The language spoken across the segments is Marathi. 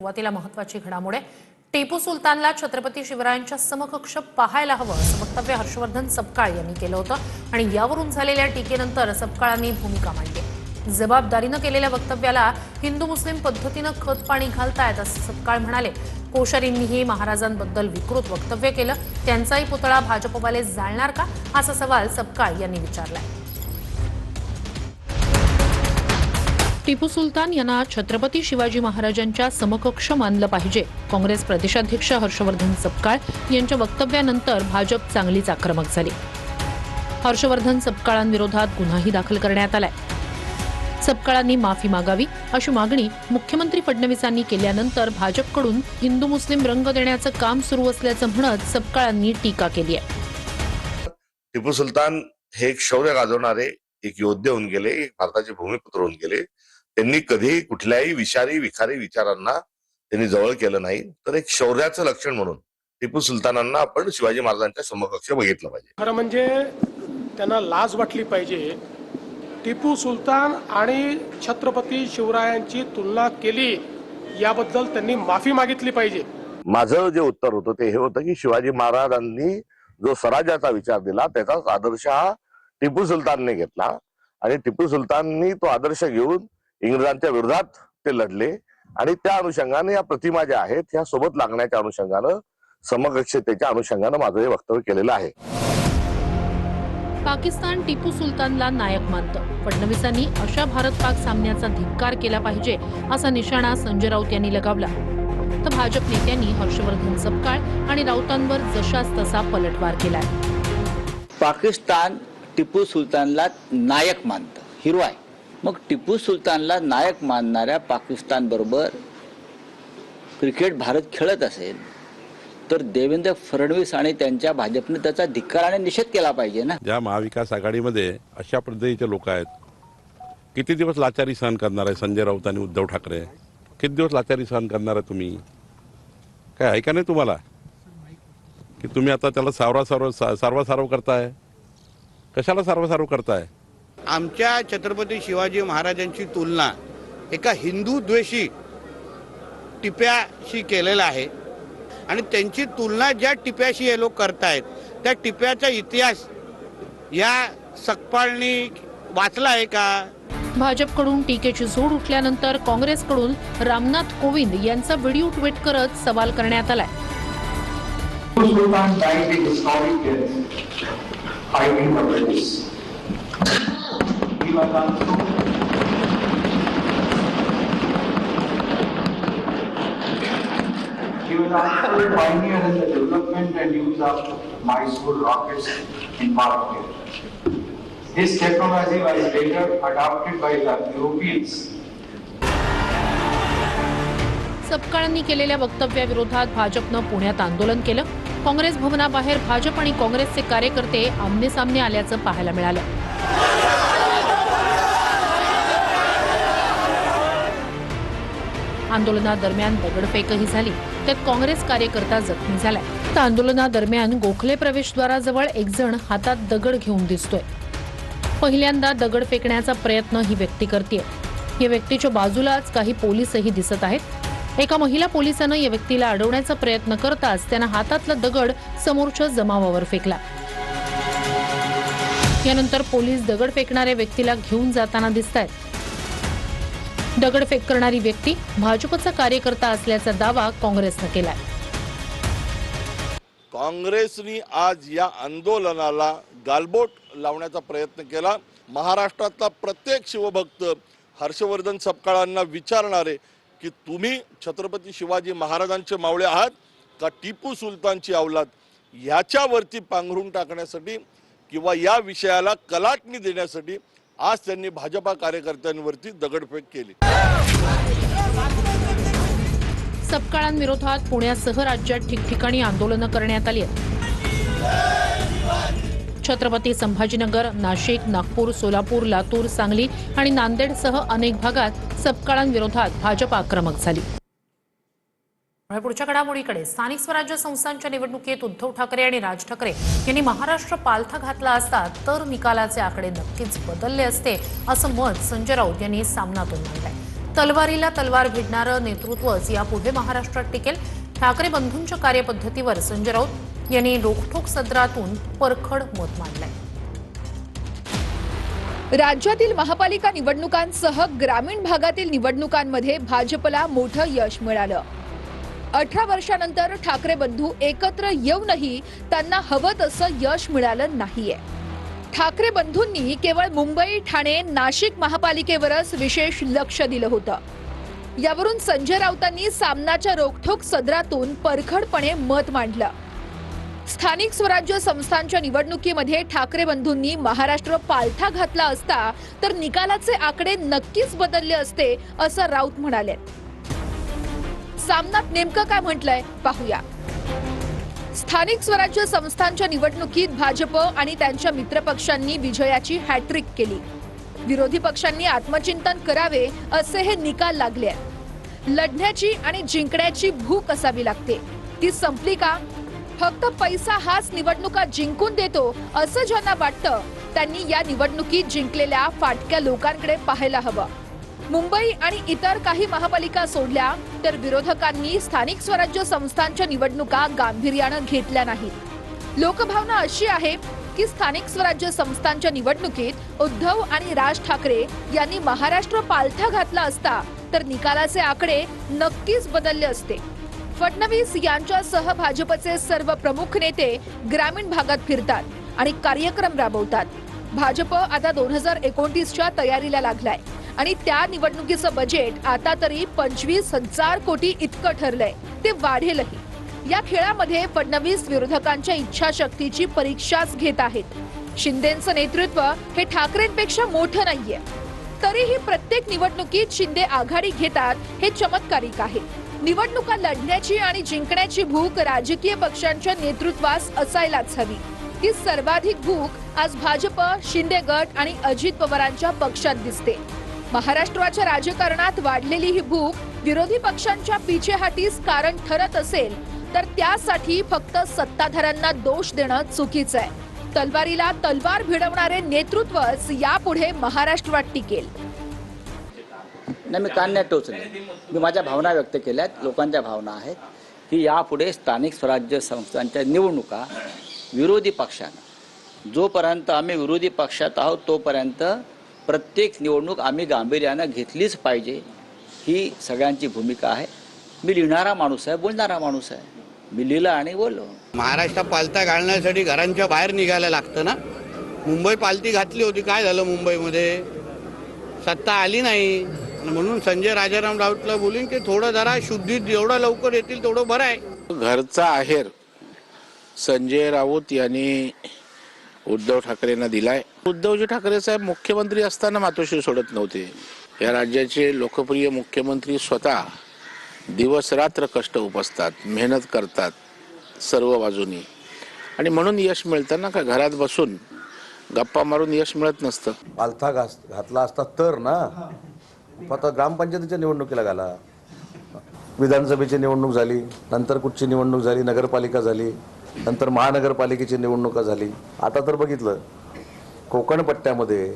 सुरुवातीला महत्त्वाची घडामोड आहे। टिपू सुलतानला छत्रपती शिवरायांच्या समकक्ष पाहायला हवं असं वक्तव्य हर्षवर्धन सपकाळ यांनी केलं होतं आणि यावरून झालेल्या टीकेनंतर सपकाळांनी भूमिका मांडली। जबाबदारीनं केलेल्या वक्तव्याला हिंदू मुस्लिम पद्धतीनं खत पाणी घालतायत असं सपकाळ म्हणाले। कोश्यारींनीही महाराजांबद्दल विकृत वक्तव्य केलं, त्यांचाही पुतळा भाजपवाले जाळणार का असा सवाल सपकाळ यांनी विचारलाय। टिपू सुलतान यांना छत्रपती शिवाजी महाराजांच्या समकक्ष मानलं पाहिजे। काँग्रेस प्रदेशाध्यक्ष हर्षवर्धन सपकाळ यांच्या वक्तव्यानंतर भाजप चांगलीच आक्रमक झाली। हर्षवर्धन सपकाळांविरोधात गुन्हाही दाखल करण्यात आलाय। सपकाळांनी माफी मागावी अशी मागणी मुख्यमंत्री फडणवीसांनी केल्यानंतर भाजपकडून हिंदू मुस्लिम रंग देण्याचं काम सुरू असल्याचं म्हणत सपकाळांनी टीका केली आहे। टिपू सुलतान हे एक शौर्य गाजवणारे एक योद्धे होऊन गेले, एक भारताचे भूमिपुत्र होऊन गेले। त्यांनी कधी कुठल्याही विखारी विचारांना त्यांनी जवळ केलं नाही, तर एक शौर्याचं लक्षण म्हणून टिपू सुलतानांना आपण शिवाजी महाराजांच्या समकक्ष बघितलं पाहिजे। खरं म्हणजे त्यांना लाज वाटली पाहिजे। टिपू सुलतान आणि छत्रपती शिवरायांची तुलना केली याबद्दल त्यांनी माफी मागितली पाहिजे। माझं जे उत्तर होतं ते हे होतं की शिवाजी महाराजांनी जो स्वराज्याचा विचार दिला त्याचाच आदर्श हा टिपू सुलतानने घेतला आणि टिपू सुलताननी तो आदर्श घेऊन इंग्रजांच्या विरोधात ते लढले आणि त्या अनुषंगाने या प्रतिमा ज्या आहेत ह्या सोबत लागण्याच्या अनुषंगानं समकक्षतेच्या अनुषंगानं माझं हे वक्तव्य केलेलं आहे। पाकिस्तान टिपू सुलतानला नायक मानतं। फडणवीसांनी अशा भारत-पाक सामन्याचा धिक्कार केला पाहिजे असा निशाणा संजय राऊत यांनी लगावला, तर भाजप नेत्यांनी हर्षवर्धन सपकाळ आणि राऊतांवर जशास तसा पलटवार केलाय। पाकिस्तान टिपू सुलतानला नायक मानतं, हिरो आहे। मग टिपू सुलतानला नायक मानणाऱ्या पाकिस्तान बरोबर क्रिकेट भारत खेळत असेल तर देवेंद्र फडणवीस आणि त्यांच्या भाजपने त्याचा धिक्कार आणि निषेध केला पाहिजे ना। ज्या महाविकास आघाडीमध्ये अशा पद्धतीचे लोक आहेत, किती दिवस लाचारी सहन करणार आहे संजय राऊत आणि उद्धव ठाकरे? किती दिवस लाचारी सहन करणार आहे तुम्ही? काय आहे का नाही तुम्हाला की तुम्ही आता त्याला सारवासारव करताय? कशाला सारवासारव करताय? आमच्या छत्रपती शिवाजी महाराजांची तुलना एका हिंदू द्वेषी टिप्याशी केलेला आहे आणि त्यांची तुलना ज्या टिप्याशी हे लोक करतायत त्या टिप्याचा इतिहास या सपकाळांनी वाचला आहे का? भाजपकडून टीकेची झोड उठल्यानंतर काँग्रेसकडून रामनाथ कोविंद यांचा व्हिडिओ ट्विट करत सवाल करण्यात आलाय। He was also a pioneer in the development and use of Mysore rockets in Bharat. This technology was later adopted by the Europeans. सपकाळांनी केलेल्या वक्तव्याविरोधात भाजपनं पुण्यात आंदोलन केलं। काँग्रेस भवनाबाहेर भाजप आणि काँग्रेसचे कार्यकर्ते आमने-सामने आल्याचं पाहायला मिळालं। आंदोलनादरम्यान दगडफेकही झाली, त्यात काँग्रेस कार्यकर्ता जखमी झालाय। तर आंदोलनादरम्यान गोखले प्रवेशद्वाराजवळ एक जण हातात दगड घेऊन दिसतोय। पहिल्यांदा दगड फेकण्याचा प्रयत्न ही व्यक्ती करतेय। या व्यक्तीच्या बाजूलाच काही पोलीसही दिसत आहेत। एका महिला पोलिसानं या व्यक्तीला अडवण्याचा प्रयत्न करताच त्यानं हातातला दगड समोरच्या जमावावर फेकला। यानंतर पोलीस दगड फेकणाऱ्या व्यक्तीला घेऊन जाताना दिसतायत। दगडफेक करणारी व्यक्ती भाजपचा कार्यकर्ता असल्याचा दावा काँग्रेसनं केलाय। काँग्रेसने आज या आंदोलनाला गालबोट लावण्याचा प्रयत्न केला। महाराष्ट्रातला प्रत्येक शिवभक्त हर्षवर्धन सपकाळांना विचारणारे की तुम्ही छत्रपती शिवाजी महाराजांचे मावळे आहात का टिपू सुलतानची अवलाद? याच्यावरती पांघरून टाकण्यासाठी किंवा या विषयाला कलाटणी देण्यासाठी आज त्यांनी भाजपा कार्यकर्त्यांवरती दगडफेक केली। सपकाळांविरोधात पुण्यासह राज्यात ठिकठिकाणी आंदोलनं करण्यात आली आहेत। छत्रपती संभाजीनगर, नाशिक, नागपूर, सोलापूर, लातूर, सांगली आणि नांदेडसह अनेक भागात सपकाळांविरोधात भाजप आक्रमक झाली। पुढच्या घडामोडीकडे स्थानिक स्वराज्य संस्थांच्या निवडणुकीत उद्धव ठाकरे आणि राज ठाकरे यांनी महाराष्ट्र पालथा घातला असता तर निकालाचे आकडे नक्कीच बदलले असते असं मत संजय राऊत यांनी सामनातून मांडलंय। तलवारीला तलवार भिडणारं नेतृत्वच यापुढे महाराष्ट्रात टिकेल. ठाकरे बंधूंच्या कार्यपद्धतीवर संजय राऊत यांनी रोखठोक सदरातून परखड मत मांडलंय. राज्यातील महापालिका निवडणुकांसह ग्रामीण भागातील निवडणुकांमध्ये भाजपला मोठं यश मिळालं. 18 वर्षांनंतर ठाकरे बंधू एकत्र येऊनही त्यांना हवं तसं यश मिळालं नाहीये. ठाकरे बंधूंनी केवळ मुंबई, ठाणे, नाशिक महापालिकेवरच विशेष लक्ष दिलं होतं. यावरून संजय राऊतांनी सामनाच्या रोखठोक सदरातून परखडपणे मत मांडलं. स्थानिक स्वराज्य संस्थांच्या निवडणुकीमध्ये ठाकरे बंधूंनी महाराष्ट्र पालथा घातला असता तर निकालाचे आकडे नक्कीच बदलले असते असं राऊत म्हणाले. सामनात नेमकं काय म्हटलंय पाहूया. स्थानिक स्वराज्य संस्थांच्या निवडणुकीत भाजप आणि त्यांच्या मित्रपक्षांनी विजयाची हॅट्रिक केली. विरोधी पक्षांनी आत्मचिंतन करावे असे हे निकाल लागले. लढण्याची आणि जिंकण्याची भूक असावी लागते. ती संपली का? फक्त पैसा हाच निवडणुका जिंकून देतो असं ज्यांना वाटतं त्यांनी या निवडणुकीत जिंकलेल्या फाटक्या लोकांकडे पाहायला हवं. मुंबई आणि इतर काही महापालिका सोडल्या तर विरोधकांनी स्थानिक स्वराज्य संस्थांच्या निवडणुका गांभीर्यानं घेतल्या नाहीत. लोकभावना अशी आहे की स्थानिक स्वराज्य संस्थांच्या निवडणुकीत उद्धव आणि राज ठाकरे यांनी महाराष्ट्र पालथा घातला असता तर निकालाचे आकडे नक्कीच बदलले असते. फडणवीस यांच्यासह भाजपचे सर्व प्रमुख नेते ग्रामीण भागात फिरतात आणि कार्यक्रम राबवतात. भाजप आता 2029च्या तयारीला लागलाय आणि त्या निवडणुकीचं बजेट आता तरी 25,000 कोटी इतकं ठरलंय. ते वाढेलही. या खेळामध्ये फडणवीस विरोधकांच्या इच्छाशक्तीची परीक्षाच घेत आहेत. शिंदेंचं नेतृत्व हे ठाकरेंपेक्षा मोठं नाहीये. तरीही प्रत्येक निवडणुकीत शिंदे आघाडी घेतात हे चमत्कारिक आहे. निवडणुका लढण्याची आणि जिंकण्याची भूक राजकीय पक्षांच्या नेतृत्वास असायलाच हवी. ती सर्वाधिक भूक आज भाजप, शिंदे गट आणि अजित पवारांच्या पक्षात दिसते. महाराष्ट्राच्या राजकारणात वाढलेली ही भूक विरोधी पक्षांच्या पिछेहाटीस कारण ठरत असेल तर त्यासाठी फक्त सत्ताधाऱ्यांना दोष देणं चुकीचं आहे. तलवारीला तलवार भिडवणारे नेतृत्वच यापुढे महाराष्ट्रात टिकेल. नाही, मी कान नाही टोचले. मी माझ्या भावना व्यक्त केल्यात. लोकांच्या भावना आहेत की यापुढे स्थानिक स्वराज्य संस्थांच्या निवडणुका विरोधी पक्षानं, जोपर्यंत आम्ही विरोधी पक्षात आहोत तोपर्यंत प्रत्येक निवडणूक आम्ही गांभीर्यानं घेतलीच पाहिजे, ही सगळ्यांची भूमिका आहे. मी लिहिणारा माणूस आहे, बोलणारा माणूस आहे. मी लिहिलं आणि बोललो. महाराष्ट्र पालथा घालण्यासाठी घरांच्या बाहेर निघायला लागतं ना. मुंबई पालथी घातली होती, काय झालं मुंबईमध्ये? सत्ता आली नाही. म्हणून संजय राजाराम राऊतला बोलीन की थोडं जरा शुद्धीत जेवढं लवकर येतील तेवढं बरं आहे. घरचा आहेर संजय राऊत यांनी उद्धव ठाकरेंना दिलाय. उद्धवजी ठाकरे साहेब मुख्यमंत्री असताना मातोश्री सोडत नव्हते. या राज्याचे लोकप्रिय मुख्यमंत्री स्वतः दिवस रात्र कष्ट उपसतात, मेहनत करतात सर्व बाजूनी, आणि म्हणून यश मिळतं ना. का घरात बसून गप्पा मारून यश मिळत नसतं. पालथा घातला असता तर ना. आता ग्रामपंचायतीच्या निवडणुकीला घाला, विधानसभेची निवडणूक झाली, नंतर कुठची निवडणूक झाली, नगरपालिका झाली, नंतर महानगरपालिकेची निवडणुका झाली. आता तर बघितलं कोकण पट्ट्यामध्ये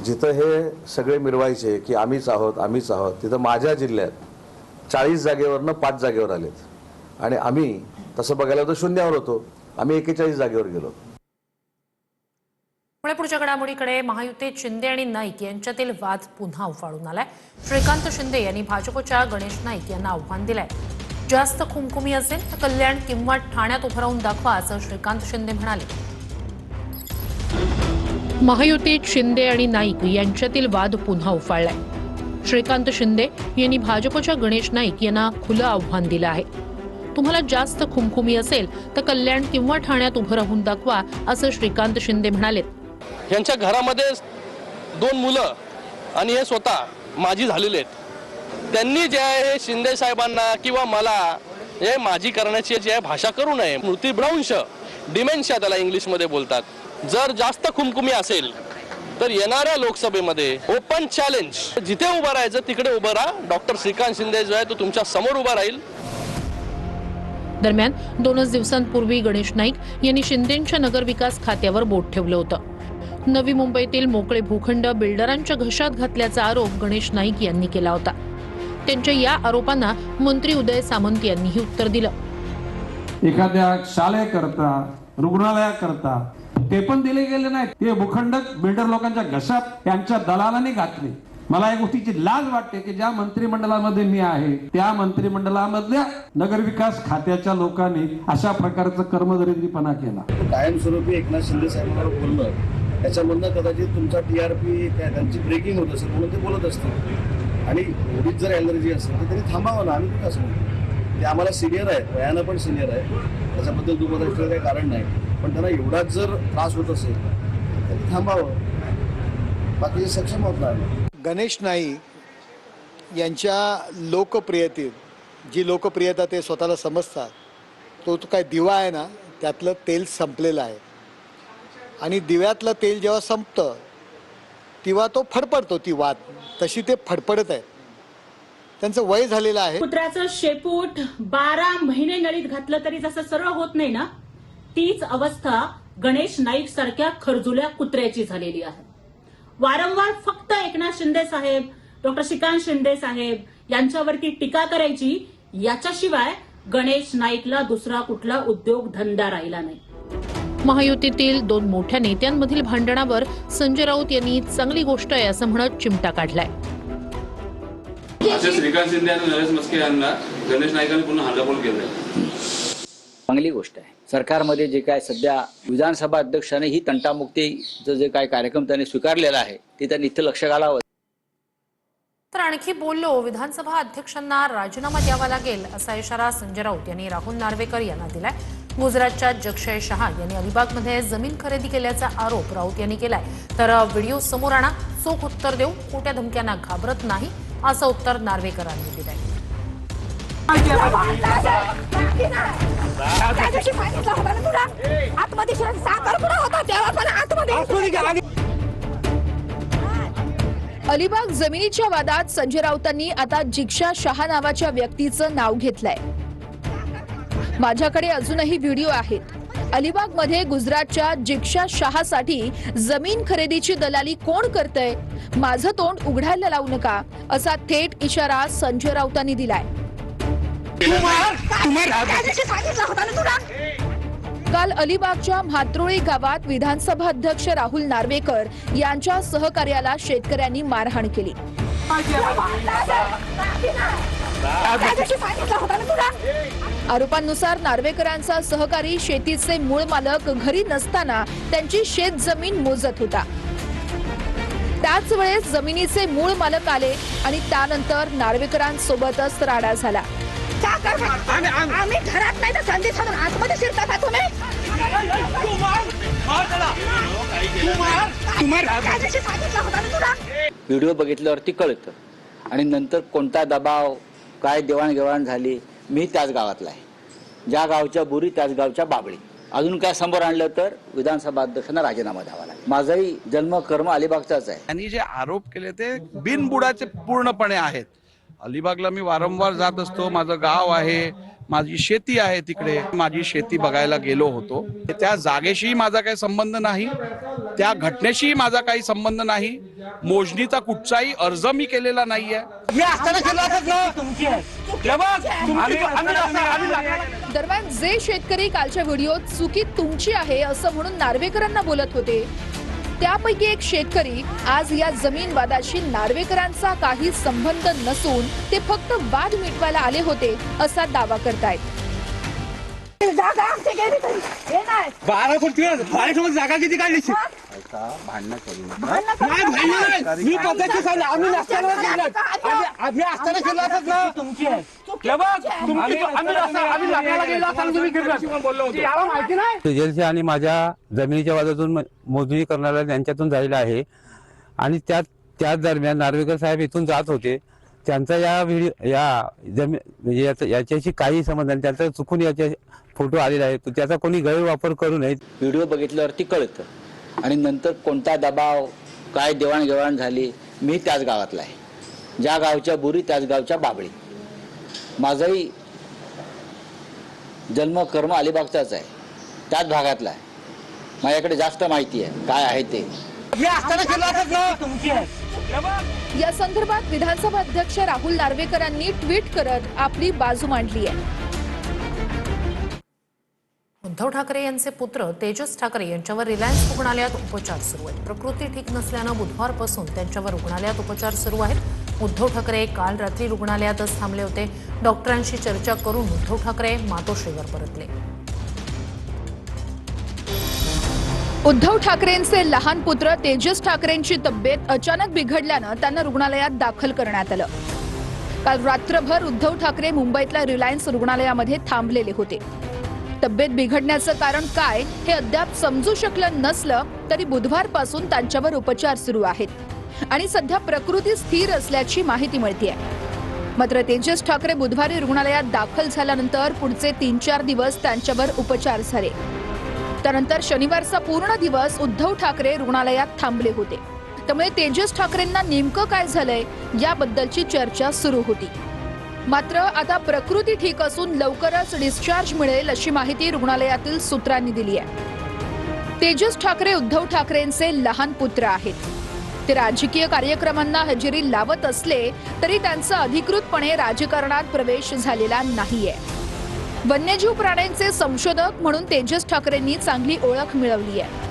जिथं हे सगळे मिरवायचे की आम्हीच आहोत आम्हीच आहोत, तिथं माझ्या जिल्ह्यात 40 जागेवरनं 5 जागेवर आलेत. आणि आम्ही तसं बघायला तर शून्यावर होतो. आम्ही 41 जागेवर गेलो. पुढच्या घडामोडीकडे. महायुतीत शिंदे आणि नाईक यांच्यातील वाद पुन्हा उफाळून आलाय. श्रीकांत शिंदे यांनी भाजपच्या गणेश नाईक यांना आव्हान दिलंय. जास्त खुमखुमी असेल तर कल्याण किंवा ठाण्यात उभं राहून दाखवा असं श्रीकांत शिंदे म्हणाले. महायुतीत शिंदे आणि नाईक यांच्यातील वाद पुन्हा उफाळलाय. श्रीकांत शिंदे यांनी भाजपच्या गणेश नाईक यांना खुलं आव्हान दिलं आहे. तुम्हाला जास्त खुमखुमी असेल तर कल्याण किंवा ठाण्यात उभं राहून दाखवा असं श्रीकांत शिंदे म्हणाले. यांच्या घरामध्ये 2 मुलं आणि हे स्वतः माजी झालेले आहेत. त्यांनी जे आहे शिंदे साहेबांना किंवा मला हे माजी करण्याची जी आहे भाषा करू नये. मृत्यूभ्रंश, डिमेन्शिया त्याला इंग्लिशमध्ये बोलतात. जर जास्त खुमखुमी असेल तर येणाऱ्या लोकसभेमध्ये ओपन चॅलेंज, जिथे उभं राहायचं तिकडे उभं राहा. डॉक्टर श्रीकांत शिंदे जो आहे तो तुमच्या समोर उभा राहील. दरम्यान 2 दिवसांपूर्वी गणेश नाईक यांनी शिंदेंच्या नगरविकास खात्यावर बोट ठेवलं होतं. नवी मुंबईतील मोकळे भूखंड बिल्डरांच्या घशात घातल्याचा आरोप गणेश नाईक यांनी केला होता. त्यांच्या या आरोपांना मंत्री उदय सामंत यांनीही उत्तर दिलं. एखाद्या शाळेकरता, रुग्णालयाकरता ते पण दिले गेले नाहीत. ते भूखंड बिल्डर लोकांच्या घशात यांच्या दलालांनी घातले. मला या गोष्टीची लाज वाटते की ज्या मंत्रिमंडळामध्ये मी आहे त्या मंत्रिमंडळामधल्या नगरविकास खात्याच्या लोकांनी अशा प्रकारचं कर्मदरिद्रीपणा केला. कायमस्वरूपी एकनाथ शिंदे साहेबांवर बोलणं त्याच्यामधनं कदाचित तुमचा TRP त्यांची ब्रेकिंग होत असेल म्हणून ते बोलत असतील. आणि एवढीच जर एलर्जी असेल तर त्यांनी थांबावं ना. आम्ही कुठं असं म्हणतो, ते आम्हाला सिनियर आहेत, वयानं पण सिनियर आहे, त्याच्याबद्दल दुमत असलेलं काही कारण नाही. पण त्यांना एवढाच जर त्रास होत असेल त्यांनी थांबावं. बाकीचे सक्षम होत नाही. गणेश नाईक यांच्या लोकप्रियतेत जी लोकप्रियता ते स्वतःला समजतात, तो काय दिवा आहे ना, त्यातलं तेल संपलेलं आहे. आणि दिव्यातलं तेल जेव्हा संपतं तेव्हा तो फडफडतो. ती वात तशी ते फडफडत आहे. त्यांचं वय झालेलं आहे. कुत्र्याचं शेपूट 12 महिने नळीत घातलं तरी जसं सरळ होत नाही ना, तीच अवस्था गणेश नाईक सारख्या खरजुल्या कुत्र्याची झालेली आहे. वारंवार फक्त एकनाथ शिंदे साहेब, डॉक्टर श्रीकांत शिंदे साहेब यांच्यावरती टीका करायची, याच्याशिवाय गणेश नाईकला दुसरा कुठला उद्योग धंदा राहिला नाही. महायुतीतील 2 मोठ्या नेत्यांमधील भांडणावर संजय राऊत यांनी चांगली गोष्ट आहे असं म्हणत चिमटा काढलाय. श्रीकांत शिंदे आणि नरेश मस्के यांना गणेश नाईकांनी पुन्हा हल्लाबोल केलाय. चांगली गोष्ट आहे. सरकारमध्ये जे काय सध्या विधानसभा अध्यक्षाने ही तंटामुक्तीचं जे काय कार्यक्रम त्यांनी स्वीकारलेला आहे ते त्यांनी इथं लक्ष घालावं. तर आणखी बोललो, विधानसभा अध्यक्षांना राजीनामा द्यावा लागेल असा इशारा संजय राऊत यांनी राहुल नार्वेकर यांना दिलाय. गुजरातच्या जगशय शहा यांनी अलिबागमध्ये जमीन खरेदी केल्याचा आरोप राऊत यांनी केलाय. तर व्हिडिओ समोर आणा, चोख उत्तर देऊ, खोट्या धमक्यांना घाबरत नाही असं उत्तर नार्वेकरांनी दिलंय. अलिबाग जमिनीच्या वादात संजय राऊतांनी आता जिग्शा शहा नावाच्या व्यक्तीचं नाव घेतलंय. माझ्याकडे अजूनही व्हिडिओ आहेत. अलिबागमध्ये गुजरातच्या जिग्शा शहासाठी जमीन खरेदीची दलाली कोण करतंय, माझं तोंड उघडायला लावू नका असा थेट इशारा संजय राऊतांनी दिलाय. काल अलिबागच्या म्हात्रोळी गावात विधानसभा अध्यक्ष राहुल नार्वेकर यांच्या सहकार्याला शेतकऱ्यांनी मारहाण केली. आरोपांनुसार नार्वेकरांचा सहकारी शेतीचे मूळ मालक घरी नसताना त्यांची शेत जमीन मोजत होता. त्याच वेळेस जमिनीचे मूळ मालक आले आणि त्यानंतर नार्वेकरांसोबतच राडा झाला. आम्ही घरात नाही तर संधी सोडून आतमध्ये शिरतात तुम्ही. व्हिडिओ बघितल्यावरती कळतं. आणि नंतर कोणता दबाव, काय देवाणघेवाण झाली, मी त्याच गावातला आहे. ज्या गावच्या बुरी त्याच गावच्या बाबळी. अजून काय समोर आणलं तर विधानसभा अध्यक्षांना राजीनामा द्यावा लागेल. माझाही जन्म कर्म अलिबागचाच आहे. त्यांनी जे आरोप केले ते बिनबुडाचे पूर्णपणे आहेत. अलिबागला मी वारंवार जात असतो. माझं गाव आहे, माझी शेती आहे तिकडे. माझी शेती बघायला गेलो होतो. त्या जागेशी माझा काही संबंध नाही, त्या घटनेशी माझा काही संबंध नाही. मोजणीचा कुठचाही अर्ज मी केलेला नाहीये. दरम्यान जे शेतकरी कालच्या व्हिडिओत चुकी तुमची आहे असं म्हणून नार्वेकरांना बोलत होते, त्यापैकी एक शेतकरी आज या जमीन वादाशी नार्वेकरांचा काही संबंध नसून ते फक्त वाद मिटवायला आले होते असा दावा करतायत. जागा किती काढली? भांडणं करू तेजलशी आणि माझ्या जमिनीच्या वादातून मोजणी करणाऱ्या त्यांच्यातून झालेला आहे. आणि त्याच दरम्यान नार्वेकर साहेब इथून जात होते. त्यांचा या व्हिडिओ याच्याशी काही संबंध नाही. त्यांचा चुकून याचे फोटो आलेला आहे. त्याचा कोणी गैरवापर करू नये. व्हिडिओ बघितल्यावरती कळतं. आणि नंतर कोणता दबाव, काय देवाणघेवाण झाली, मी त्याच गावातला आहे. ज्या गावच्या बुरी त्याच गावच्या बाबळी. माझाही जन्म कर्म अलिबागचाच आहे, त्याच भागातला आहे. माझ्याकडे जास्त माहिती आहे काय आहे ते. या संदर्भात विधानसभा अध्यक्ष राहुल नार्वेकरांनी ट्विट करत आपली बाजू मांडली आहे. उद्धव ठाकरे यांचे पुत्र तेजस ठाकरे यांच्यावर रिलायन्स रुग्णालयात उपचार सुरू आहेत. प्रकृती ठीक नसल्यानं बुधवारपासून त्यांच्यावर रुग्णालयात उपचार सुरू आहेत. उद्धव ठाकरे काल रात्री रुग्णालयातच थांबले होते. डॉक्टरांशी चर्चा करून उद्धव ठाकरे मातोश्रीवर परतले. उद्धव ठाकरेंचे लहान पुत्र तेजस ठाकरेंची तब्येत अचानक बिघडल्यानं त्यांना रुग्णालयात दाखल करण्यात आलं. काल रात्रभर उद्धव ठाकरे मुंबईतल्या रिलायन्स रुग्णालयामध्ये थांबलेले होते. तब्येत बिघडण्याचं कारण काय हे अद्याप समजू शकलं नसलं तरी बुधवारपासून त्यांच्यावर उपचार सुरू आहेत आणि सध्या प्रकृती स्थिर असल्याची माहिती मिळतेय. मात्र तेजस ठाकरे बुधवारी रुग्णालयात दाखल झाल्यानंतर पुढचे 3-4 दिवस त्यांच्यावर उपचार झाले. त्यानंतर शनिवारचा पूर्ण दिवस उद्धव ठाकरे रुग्णालयात थांबले होते. त्यामुळे तेजस ठाकरेंना नेमकं काय झालंय याबद्दलची चर्चा सुरू होती. मात्र आता प्रकृती ठीक असून लवकरच डिस्चार्ज मिळेल अशी माहिती रुग्णालयातील सूत्रांनी दिली आहे. तेजस ठाकरे उद्धव ठाकरेंचे लहान पुत्र आहेत. ते राजकीय कार्यक्रमांना हजेरी लावत असले तरी त्यांचा अधिकृतपणे राजकारणात प्रवेश झालेला नाहीये. वन्यजीव प्राण्यांचे संशोधक म्हणून तेजस ठाकरेंनी चांगली ओळख मिळवली आहे.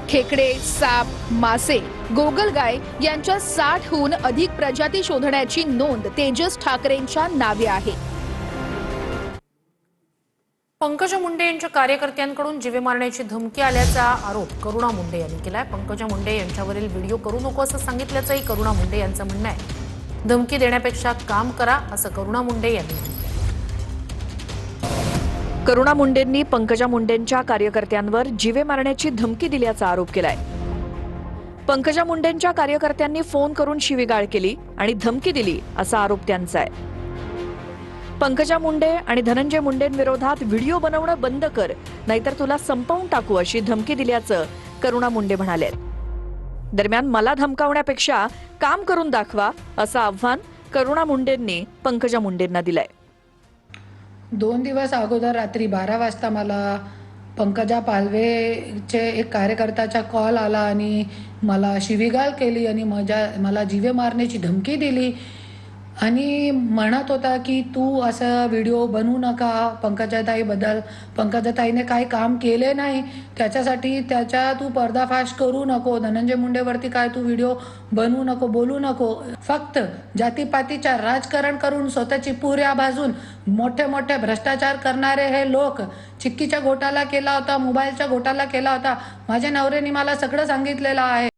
खेकडे, साप, मासे, गोगलगाय यांच्या 60हून अधिक प्रजाती शोधण्याची नोंद तेजस ठाकरेंच्या नावे आहे. पंकजा मुंडे यांच्या कार्यकर्त्यांकडून जीवे मारण्याची धमकी आल्याचा आरोप करुणा मुंडे यांनी केलाय. पंकजा मुंडे यांच्यावरील व्हिडिओ करू नको असं सांगितल्याचंही करुणा मुंडे यांचं म्हणणं आहे. धमकी देण्यापेक्षा काम करा असं करुणा मुंडे यांनी म्हटलं. करुणा मुंडेंनी पंकजा मुंडेंच्या कार्यकर्त्यांवर जीवे मारण्याची धमकी दिल्याचा आरोप केलाय. पंकजा मुंडेंच्या कार्यकर्त्यांनी फोन करून शिवीगाळ केली आणि धमकी दिली असा आरोप त्यांचा आहे. पंकजा मुंडे आणि धनंजय मुंडेंविरोधात व्हिडिओ बनवणं बंद कर नाहीतर तुला संपवून टाकू अशी धमकी दिल्याचं करुणा मुंडे म्हणाले. दरम्यान मला धमकावण्यापेक्षा काम करून दाखवा असं आव्हान करुणा मुंडेंनी पंकजा मुंडेंना दिलंय. 2 दिवस अगोदर रात्री 12 वाजता मला पंकजा पालवेचे एक कार्यकर्त्याचा कॉल आला आणि मला शिवीगाळ केली आणि मला जीवे मारण्याची धमकी दिली आणि म्हणत होता की तू असं व्हिडिओ बनवू नका पंकजाताईबद्दल. पंकजाताईने काही काम केले नाही त्याच्यासाठी त्याचा तू पर्दाफाश करू नको. धनंजय मुंडेवरती काय तू व्हिडिओ बनवू नको, बोलू नको. फक्त जातीपातीचा राजकारण करून स्वतःची पुऱ्या भाजून मोठे मोठे भ्रष्टाचार करणारे हे लोक. चिक्कीचा घोटाळा केला होता, मोबाईलचा घोटाळा केला होता. माझ्या नवऱ्याने मला सगळं सांगितलेलं आहे.